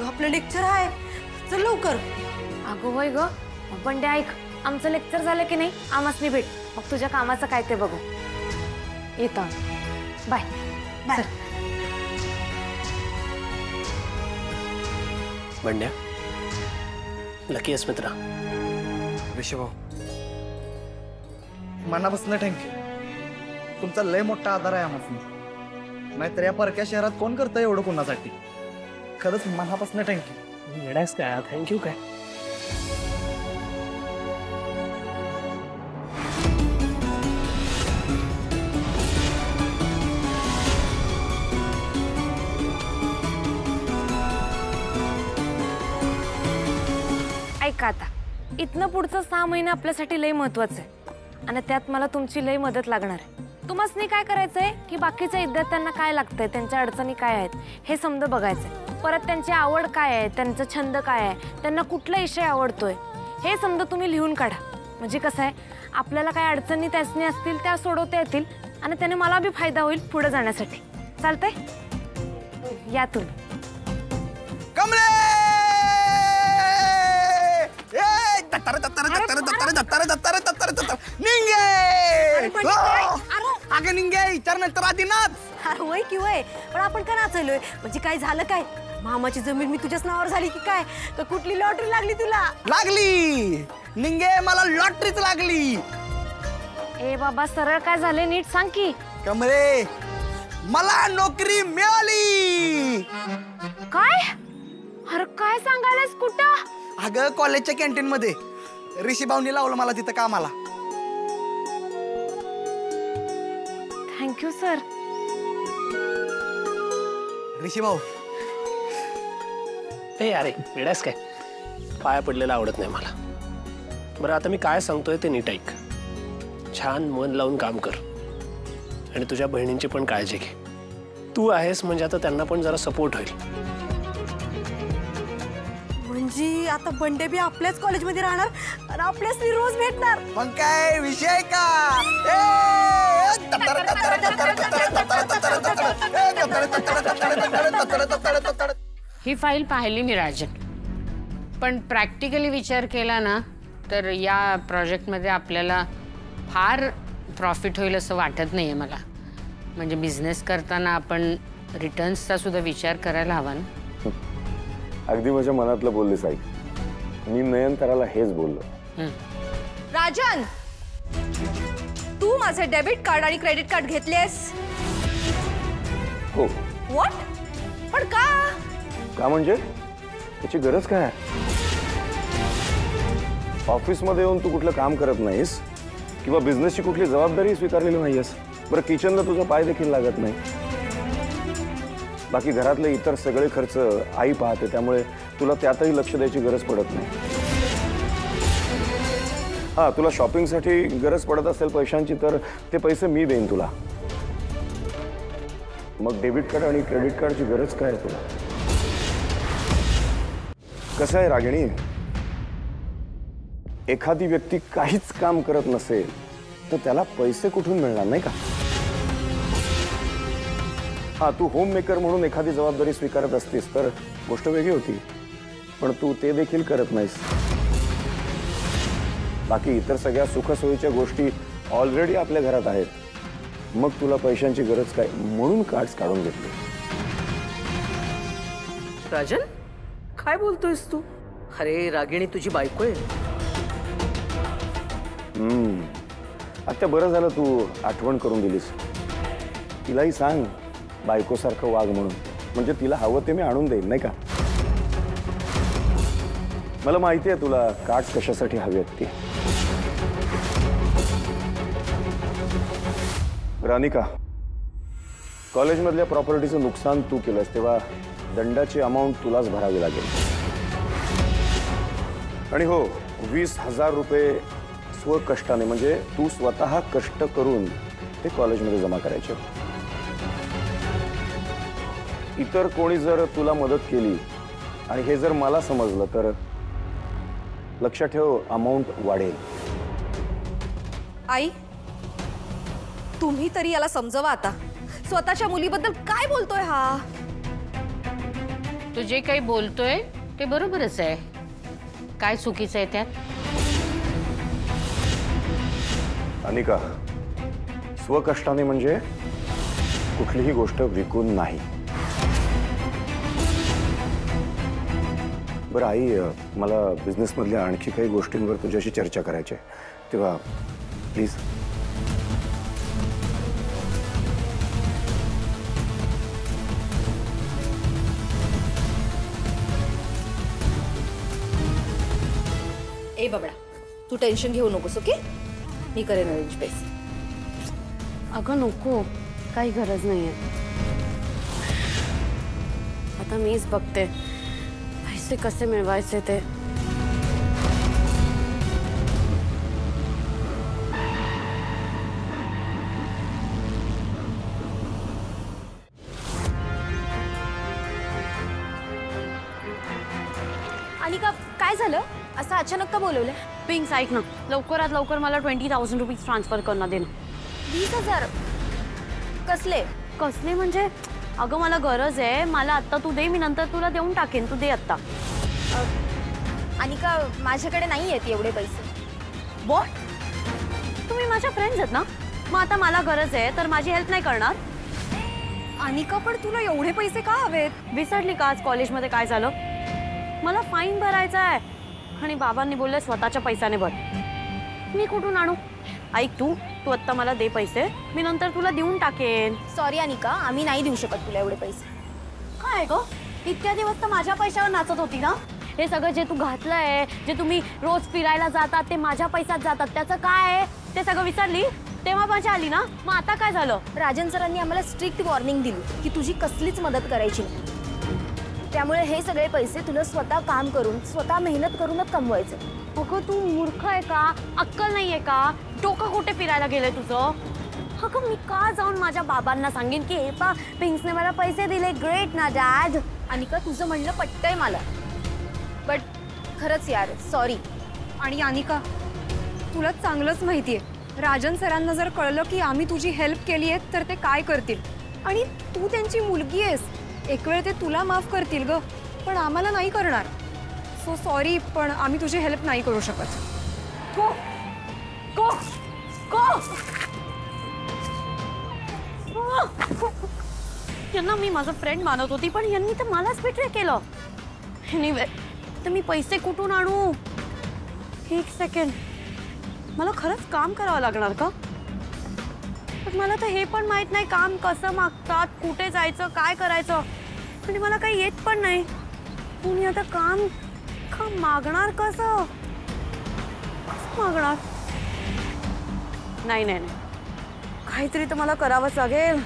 अगं आपलं लेक्चर आहे, चल लवकर. अगं होय ग. पण ते ऐक, आमचं लेक्चर झालं की नाही आम्हासनी भेट, मग तुझ्या कामाचं काय ते बघू. येतो. Bye bye. बंड्या, लकी आहेस मित्रा. ऋषी भाऊ, मनापासून थँक्यू. तुमचा लय मोठा आधार आहे आम्हाला. नाहीतर या परक्या शहरात कोण करतं एवढं कोणासाठी. खरंच मनापासून थँक्यू. येण्यास काय थँक्यू काय. ऐका आता, इथनं पुढचं 6 महिने आपल्यासाठी लय महत्वाचं आहे आणि त्यात मला तुमची लय मदत लागणार आहे. तुम्हासनी काय करायचंय की बाकीच्या विद्यार्थ्यांना काय लागतंय, त्यांच्या अडचणी काय आहेत हे समजा बघायचंय. परत त्यांची आवड काय आहे, त्यांचा छंद काय आहे, त्यांना कुठला विषय आवडतोय हे समजा तुम्ही लिहून काढा. म्हणजे कसं आहे, आपल्याला काय अडचणी त्यासनी असतील त्या सोडवता येतील आणि त्याने मला बी फायदा होईल पुढे जाण्यासाठी. चालतंय? या तुम्ही. अगं निंगे विचारनंतर आधी नाच. अरे वय की वय, पण आपण का नाचलोय? म्हणजे काय झालं काय? मामाची जमीन मी तुझ्याच नावावर झाली की काय? का कुठली लॉटरी लागली तुला? लागली निंगे, मला लॉटरीच लागली. ए बाबा, सरळ काय झाले नीट सांग की. कमरे, मला नोकरी मिळाली. काय? अरे काय सांगायलास? कुठं? अगं कॉलेजच्या कॅन्टीन मध्ये ऋषी भाऊनी लावलं मला तिथं कामाला. Thank you sir. ऋषी भाऊ, ए अरे येण्यास काय, पाया पडलेलं आवडत नाही मला. बरं आता मी काय सांगतोय ते नीट ऐक. छान मन लावून काम कर आणि तुझ्या बहिणींची पण काळजी घे. तू आहेस म्हणजे आता त्यांना पण जरा सपोर्ट होईल. म्हणजे आता बंडे बी आपल्याच कॉलेजमध्ये राहणार आणि आपल्याच रोज भेटणार. मग काय विषय का? ही फाईल पाहिली मी राजन, पण प्रॅक्टिकली विचार केला ना तर या प्रोजेक्टमध्ये आपल्याला फार प्रॉफिट होईल असं वाटत नाही आहे मला. म्हणजे बिझनेस करताना आपण रिटर्न्सचा सुद्धा विचार करायला हवा ना. अगदी माझ्या मनातलं बोललीस आई. मी नयनताराला हेच बोललो. राजन, तू माझे डेबिट कार्ड आणि क्रेडिट कार्ड घेतलेस? हो. व्हॉट? पण का? का म्हणजे त्याची गरज काय? ऑफिसमध्ये येऊन तू कुठलं काम करत नाहीस किंवा बिझनेसची कुठली जबाबदारी स्वीकारलेली नाहीयेस. बरं किचनला तुझा पाय देखील लागत नाही. बाकी घरातले इतर सगळे खर्च आई पाहते, त्यामुळे तुला त्यातही लक्ष द्यायची गरज पडत नाही. हा, तुला शॉपिंगसाठी गरज पडत असेल पैशांची तर ते पैसे मी देईन तुला. मग डेबिट कार्ड आणि क्रेडिट कार्डची गरज काय आहे तुला? कसं आहे रागिणी, एखादी व्यक्ती काहीच काम करत नसेल तर त्याला पैसे कुठून मिळणार नाही का? हा, तू होम मेकर म्हणून एखादी जबाबदारी स्वीकारत असतीस तर गोष्ट वेगळी होती, पण तू ते देखील करत नाहीस. बाकी इतर सगळ्या सुखसोयीच्या गोष्टी ऑलरेडी आपल्या घरात आहेत. मग तुला पैशांची गरज काय म्हणून कार्ड्स काढून घेतले. राजन, काय बोलतोयस तू? अरे रागिणी तुझी बायको आहे. आता बरं झालं तू आठवण करून दिलीस. तिलाही सांग बायकोसारखं वाग म्हणून, म्हणजे तिला हवं ते मी आणून देईन नाही का? मला माहिती आहे तुला कार्ड्स कशासाठी हवी आहेत ती. रानिका, कॉलेजमधल्या प्रॉपर्टीचं नुकसान तू केलंस तेव्हा दंडाची अमाऊंट तुलाच भरावी लागेल. आणि हो, 20,000 रुपये स्वकष्टाने, म्हणजे तू स्वतः कष्ट करून ते कॉलेजमध्ये जमा करायचे. इतर कोणी जर तुला मदत केली आणि हे जर मला समजलं तर लक्षात ठेव, अमाऊंट वाढेल. आई, तुम्ही तरी याला समजवा आता. स्वतःच्या मुलीबद्दल काय बोलतोय हा? तो जे काही बोलतोय ते बरोबरच आहे. काय चुकीचं आहे त्यात? अनिका, स्वकष्टाने म्हणजे कुठलीही गोष्ट विकून नाही. बरं आई, मला बिझनेसमधल्या आणखी काही गोष्टींवर तुझ्याशी चर्चा करायची आहे, तेव्हा प्लीज. ए बाबडा, तू टेन्शन घेऊ नकोस, ओके? मी करेन अरेंज पैसे. अगं नको, काही गरज नाहीये. आता मीच बघते पैसे कसे मिळवायचे ते. आणि का काय झालं? असं अचानक का बोलवलं? पिंक्स, ऐक ना, लवकरात लवकर मला 20,000 रुपीज ट्रान्सफर करणं दे ना. 20,000? कसले? कसले म्हणजे? अगं मला गरज आहे, मला आत्ता तू दे, मी नंतर तुला देऊन टाकेन, तू दे आत्ता. आणि का माझ्याकडे नाही आहेत एवढे पैसे. वॉट? तुम्ही माझ्या फ्रेंड्स आहेत ना, मग आता मला गरज आहे तर माझी हेल्प नाही करणार? आणि का पण तुला एवढे पैसे का हवेत? विसरली का आज कॉलेजमध्ये काय झालं? मला फाईन भरायचा आहे आणि बाबांनी बोलले स्वतःच्या पैशाने भर. मी कुठून आणू? ऐक, तू आत्ता मला दे पैसे, मी नंतर तुला देऊन टाकेन. सॉरी अनिका, आम्ही नाही देऊ शकत तुला एवढे पैसे. काय ग, इतक्या दिवस तर माझ्या पैशावर नाचत होती ना. हे सगळं जे तू घातलंय, जे तुम्ही रोज फिरायला जातात ते माझ्या पैशात जातात, त्याचं काय आहे ते सगळं विसरली? तेव्हा मजा आली ना, मग आता काय झालं? राजन सरांनी आम्हाला स्ट्रिक्ट वॉर्निंग दिली की तुझी कसलीच मदत करायची नाही. त्यामुळे हे सगळे पैसे तुला स्वतः काम करून, स्वतः मेहनत करूनच कमवायचे. अगं तू मूर्ख आहे का? अक्कल नाहीये का? डोकं कुठे फिरायला गेलंय तुझं? अगं मी का जाऊन माझ्या बाबांना सांगेन की हे पा, पिंक्सने मला पैसे दिले, ग्रेट ना डॅड? अनिका, तुझं म्हणणं पटतंय मला, बट खरंच यार सॉरी. आणि अनिका, तुला चांगलंच माहितीये, राजन सरांना जर कळलं की आम्ही तुझी हेल्प केली आहे तर ते काय करतील. आणि तू त्यांची मुलगी आहेस, एक वेळ ते तुला माफ करतील ग, पण आम्हाला नाही करणार. सो सॉरी, पण आम्ही तुझी हेल्प नाही करू शकत. गो गो गो. यांना मी माझा फ्रेंड मानत होती, पण यांनी तर मलाच बिट्रे केलं. एनिवे, तर मी पैसे कुठून आणू? एक सेकंड, मला खरंच काम करावं लागणार का? पण मला तर हे पण माहित नाही काम कसं मागतात, कुठे जायचं, काय करायचं, आणि मला काही येत पण नाही. कुणी आता काम मागणार कसं मागणार? नाही नाही नाही, काहीतरी तर मला करावंच लागेल.